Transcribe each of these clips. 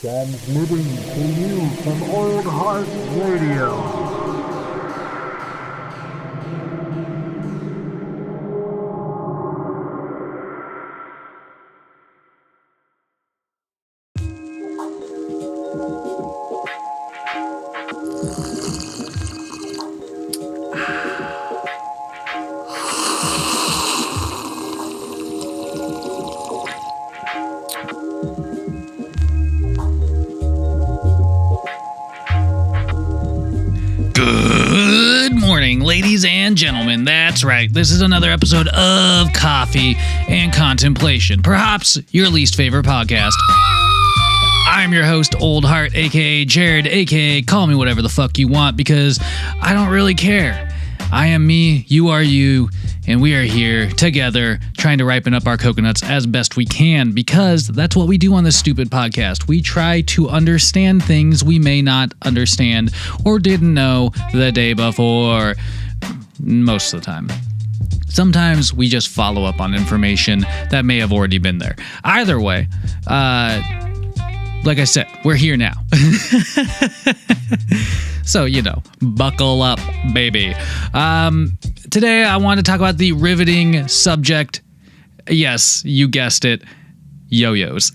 Transmitting to you from Old Heart Radio. Ladies and gentlemen, that's right. This is another episode of Coffee and Contemplation, perhaps your least favorite podcast. I'm your host, Old Heart, aka Jared, aka call me whatever the fuck you want, because I don't really care. I am me, you are you, and we are here together trying to ripen up our coconuts as best we can, because that's what we do on this stupid podcast. We try to understand things we may not understand or didn't know the day before. Most of the time. Sometimes we just follow up on information that may have already been there. Either way, like I said, we're here now. So, buckle up, baby. Today, I want to talk about the riveting subject. Yes, you guessed it. Yo-yos.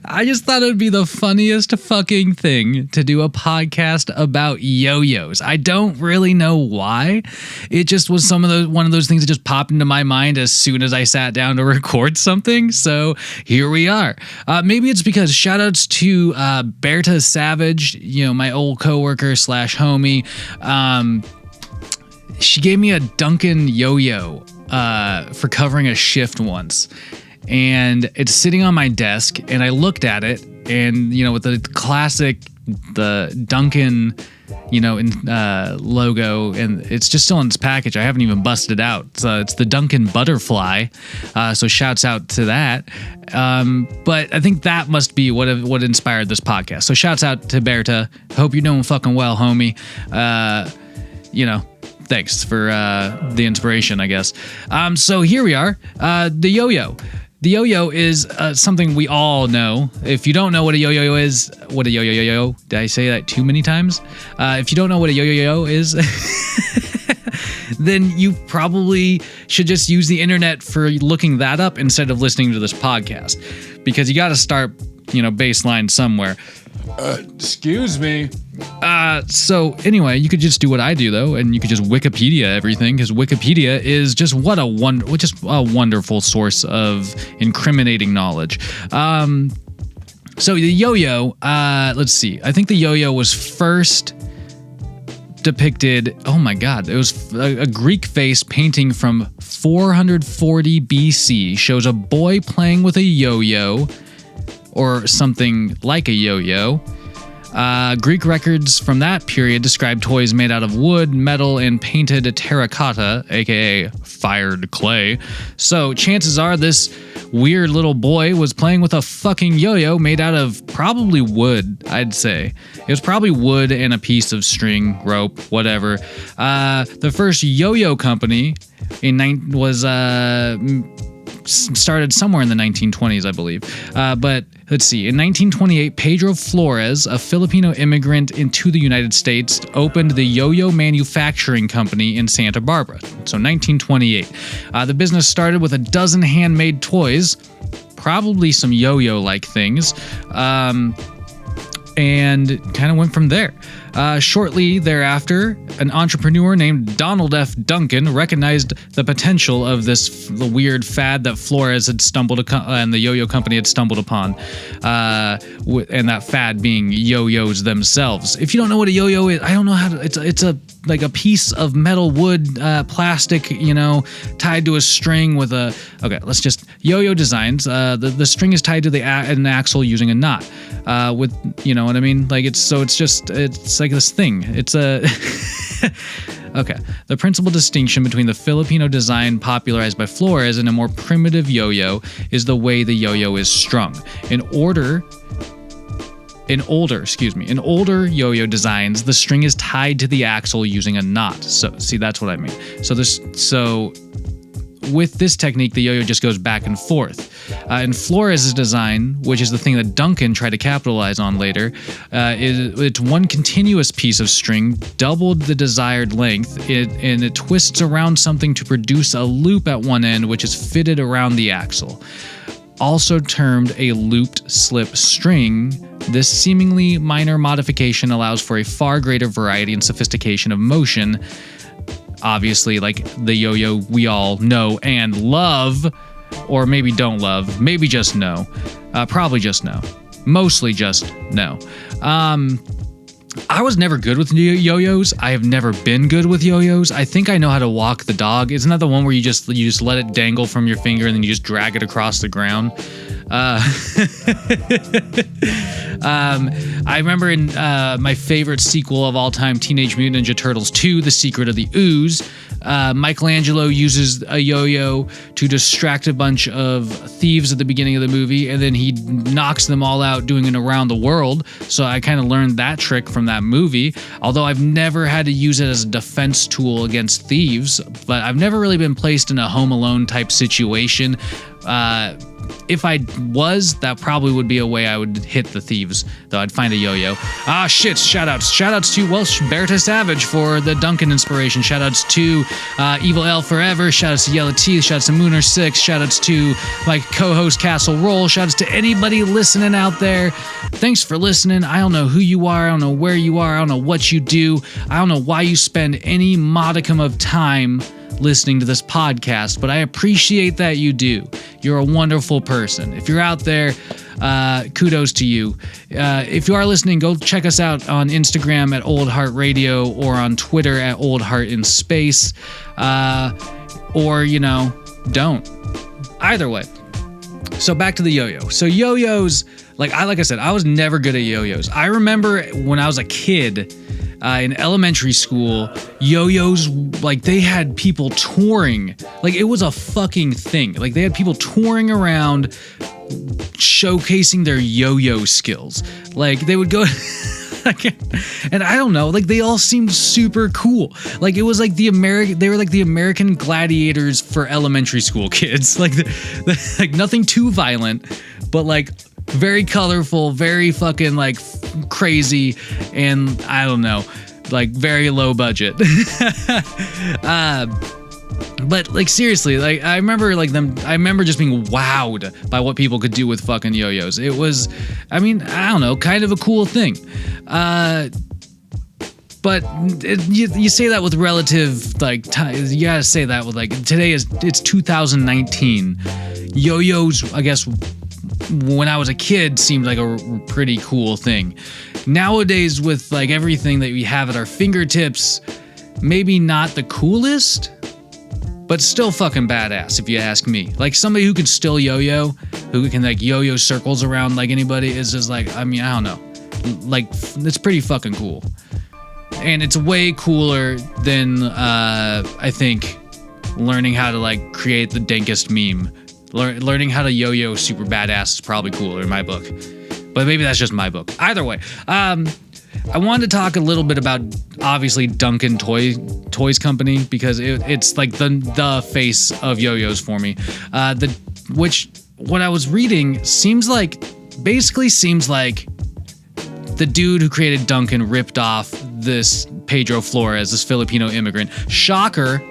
I just thought it would be the funniest fucking thing to do a podcast about yo-yos. I don't really know why. It just was one of those things that just popped into my mind as soon as I sat down to record something. So here we are. Maybe it's because shoutouts to Berta Savage, my old coworker / homie. She gave me a Duncan yo-yo for covering a shift once. And it's sitting on my desk, and I looked at it, and, with the classic, the Duncan, logo, and it's just still in its package. I haven't even busted it out. So it's the Duncan butterfly. So shouts out to that. But I think that must be what inspired this podcast. So shouts out to Berta. Hope you're doing fucking well, homie. Thanks for the inspiration, I guess. So here we are. The yo-yo. The yo-yo is something we all know. If you don't know what a yo-yo is, did I say that too many times? If you don't know what a yo-yo is, then you probably should just use the internet for looking that up instead of listening to this podcast, because you got to start, baseline somewhere. Excuse me. So anyway, you could just do what I do though, and you could just Wikipedia everything, because Wikipedia is just a wonderful source of incriminating knowledge. So the yo-yo, let's see. I think the yo-yo was first depicted. Oh my God! It was a Greek face painting from 440 BC. Shows a boy playing with a yo-yo, or something like a yo-yo. Greek records from that period describe toys made out of wood, metal, and painted terracotta, aka fired clay. So chances are this weird little boy was playing with a fucking yo-yo made out of probably wood, I'd say. It was probably wood and a piece of string, rope, whatever. The first yo-yo company was started somewhere in the 1920s, I believe. But let's see. In 1928, Pedro Flores, a Filipino immigrant into the United States, opened the Yo-Yo Manufacturing Company in Santa Barbara. So 1928. The business started with a dozen handmade toys, probably some yo-yo-like things, and kind of went from there. Shortly thereafter, an entrepreneur named Donald F. Duncan recognized the potential of the weird fad that Flores had and the yo-yo company had stumbled upon, and that fad being yo-yos themselves. If you don't know what a yo-yo is, I don't know how to. It's a piece of metal, wood, plastic, tied to a string with a. Okay, let's just yo-yo designs. The string is tied to an axle using a knot. With what I mean? It's like this thing. It's a. Okay. The principal distinction between the Filipino design popularized by Flores and a more primitive yo-yo is the way the yo-yo is strung. In older yo-yo designs, the string is tied to the axle using a knot. So, see, that's what I mean. with this technique, the yo-yo just goes back and forth. In Flores' design, which is the thing that Duncan tried to capitalize on later, it's one continuous piece of string, doubled the desired length, and it twists around something to produce a loop at one end, which is fitted around the axle. Also termed a looped slip string, this seemingly minor modification allows for a far greater variety and sophistication of motion. Obviously, like the yo-yo we all know and love, or maybe don't love, maybe just know. Probably just know. Mostly just know. I was never good with yo-yos. I have never been good with yo-yos. I think I know how to walk the dog. Isn't that the one where you just let it dangle from your finger and then you just drag it across the ground? I remember in my favorite sequel of all time, Teenage Mutant Ninja Turtles 2, The Secret of the Ooze, Michelangelo uses a yo-yo to distract a bunch of thieves at the beginning of the movie, and then he knocks them all out doing it around the world. So I kind of learned that trick from that movie, although I've never had to use it as a defense tool against thieves, but I've never really been placed in a Home Alone type situation. If I was, that probably would be a way I would hit the thieves, though I'd find a yo-yo. Ah, shit, shoutouts to Welsh Berta Savage for the Duncan inspiration. Shoutouts to Evil L Forever. Shoutouts to Yellow Teeth. Shoutouts to Mooner6. Shoutouts to my co-host Castle Roll. Shoutouts to anybody listening out there. Thanks for listening. I don't know who you are. I don't know where you are. I don't know what you do. I don't know why you spend any modicum of time listening to this podcast, but I appreciate that you do. You're a wonderful person. If you're out there, kudos to you. If you are listening, go check us out on Instagram at Old Heart Radio or on Twitter at Old Heart in Space. Or, don't. Either way. So back to the yo-yo. So yo-yos, like I said, I was never good at yo-yos. I remember when I was a kid, in elementary school, yo-yos, like they had people touring. Like it was a fucking thing. Like they had people touring around showcasing their yo-yo skills. Like they would go and I don't know, like they all seemed super cool. Like it was like they were like the American gladiators for elementary school kids. Like like nothing too violent, but like very colorful, very fucking like crazy, and I don't know, like very low budget. But like seriously, like I remember just being wowed by what people could do with fucking yo-yos. It was, I mean, I don't know, kind of a cool thing. But you say that with relative, like, you gotta say that with, like, it's 2019. Yo-yos, I guess, when I was a kid, seemed like a pretty cool thing. Nowadays, with, like, everything that we have at our fingertips, maybe not the coolest, but still fucking badass, if you ask me. Like, somebody who can still yo-yo, who can, like, yo-yo circles around like anybody, is just, like, I mean, I don't know. Like, it's pretty fucking cool. And it's way cooler than, I think, learning how to, like, create the dankest meme. Learning how to yo-yo super badass is probably cooler in my book. But maybe that's just my book. Either way, I wanted to talk a little bit about, obviously, DUNCAN Toys Company, because it's like the face of yo-yos for me. Which, what I was reading, seems like the dude who created Duncan ripped off this Pedro Flores, this Filipino immigrant. Shocker.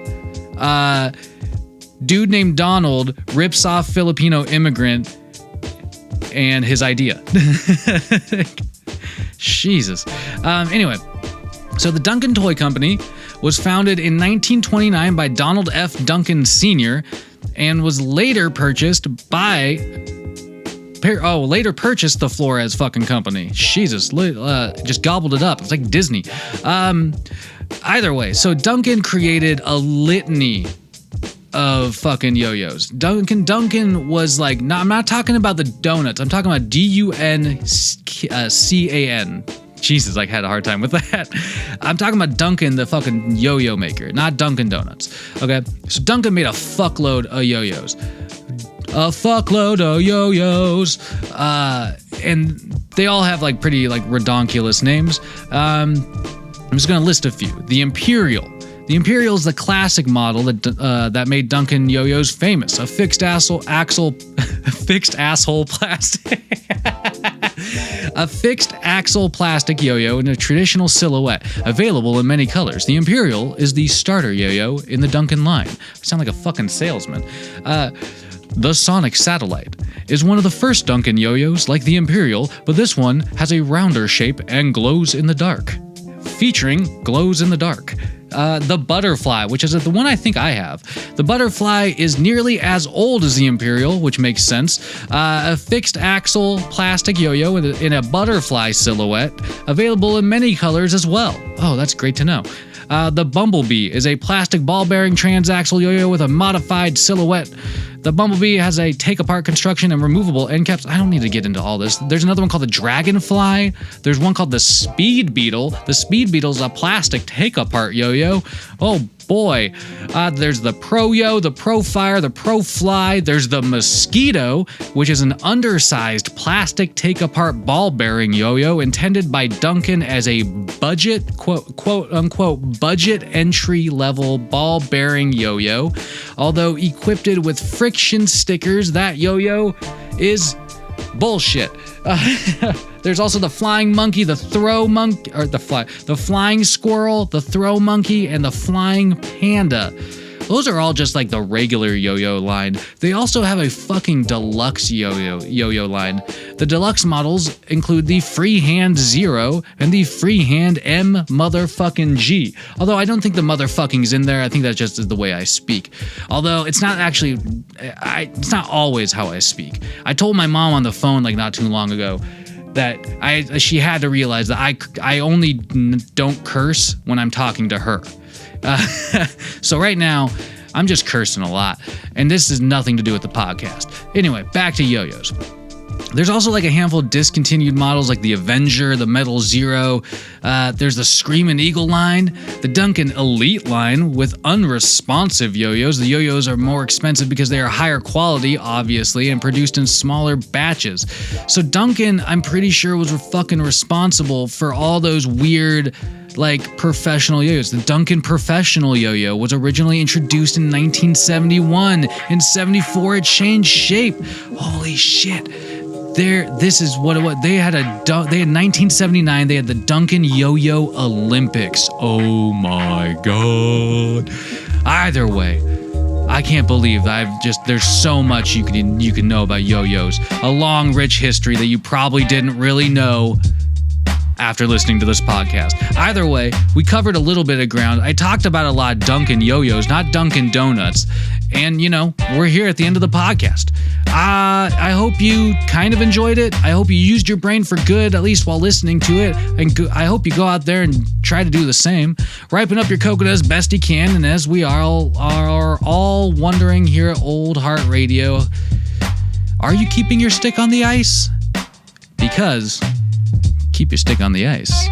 Dude named Donald rips off Filipino immigrant and his idea. Jesus. Anyway, so the Duncan Toy Company was founded in 1929 by Donald F. Duncan Sr. and was later purchased the Flores fucking company. Jesus, just gobbled it up. It's like Disney. Either way, so Duncan created a litany of fucking yo-yos. Duncan was like, I'm not talking about the donuts. I'm talking about DUNCAN. Jesus, I had a hard time with that. I'm talking about Duncan, the fucking yo-yo maker, not Dunkin' Donuts. Okay, so Duncan made a fuckload of yo-yos. And they all have like pretty like redonkulous names. I'm just gonna list a few. The Imperial, The Imperial is the classic model that made Duncan yo-yos famous. A fixed asshole plastic. A fixed axle plastic yo-yo in a traditional silhouette, available in many colors. The Imperial is the starter yo-yo in the Duncan line. I sound like a fucking salesman. The Sonic Satellite is one of the first Duncan yo-yos like the Imperial, but this one has a rounder shape and glows in the dark. Featuring glows in the dark. The Butterfly, which is the one I think I have. The Butterfly is nearly as old as the Imperial, which makes sense. A fixed axle plastic yo-yo in a butterfly silhouette, available in many colors as well. Oh, that's great to know. The Bumblebee is a plastic ball-bearing transaxle yo-yo with a modified silhouette. The Bumblebee has a take-apart construction and removable end caps. I don't need to get into all this. There's another one called the Dragonfly. There's one called the Speed Beetle. The Speed Beetle is a plastic take-apart yo-yo. Oh boy. There's the Pro-Yo, the Pro-Fire, the Pro-Fly. There's the Mosquito, which is an undersized plastic take-apart ball-bearing yo-yo intended by Duncan as a budget, quote-unquote, budget entry-level ball-bearing yo-yo. Although equipped with friction stickers, that yo-yo is bullshit. There's also the Flying Monkey, the Throw Monkey, or the Flying Squirrel, the Throw Monkey, and the Flying Panda. Those are all just like the regular yo-yo line. They also have a fucking deluxe yo-yo line. The deluxe models include the Freehand Zero and the Freehand M motherfucking G. Although I don't think the motherfucking's in there. I think that just is the way I speak. Although it's not actually, it's not always how I speak. I told my mom on the phone like not too long ago that she had to realize that I only don't curse when I'm talking to her. So right now, I'm just cursing a lot, and this has nothing to do with the podcast. Anyway, back to yo-yos. There's also like a handful of discontinued models like the Avenger, the Metal Zero. There's the Screamin' Eagle line, the Duncan Elite line with unresponsive yo-yos. The yo-yos are more expensive because they are higher quality, obviously, and produced in smaller batches. So Duncan, I'm pretty sure, was fucking responsible for all those weird, like, professional yo-yos. The Duncan Professional yo-yo was originally introduced in 1971. In 74, it changed shape. Holy shit. This is what it was. They had 1979, they had the Duncan Yo-Yo Olympics. Oh my god. Either way, I can't believe there's so much you can know about yo-yos. A long, rich history that you probably didn't really know after listening to this podcast. Either way, we covered a little bit of ground. I talked about a lot of Duncan yo-yos, not Dunkin' Donuts. And, we're here at the end of the podcast. I hope you kind of enjoyed it. I hope you used your brain for good, at least while listening to it. And I hope you go out there and try to do the same. Ripen up your coconut as best you can. And as we are all wondering here at Old Heart Radio, are you keeping your stick on the ice? Because keep your stick on the ice.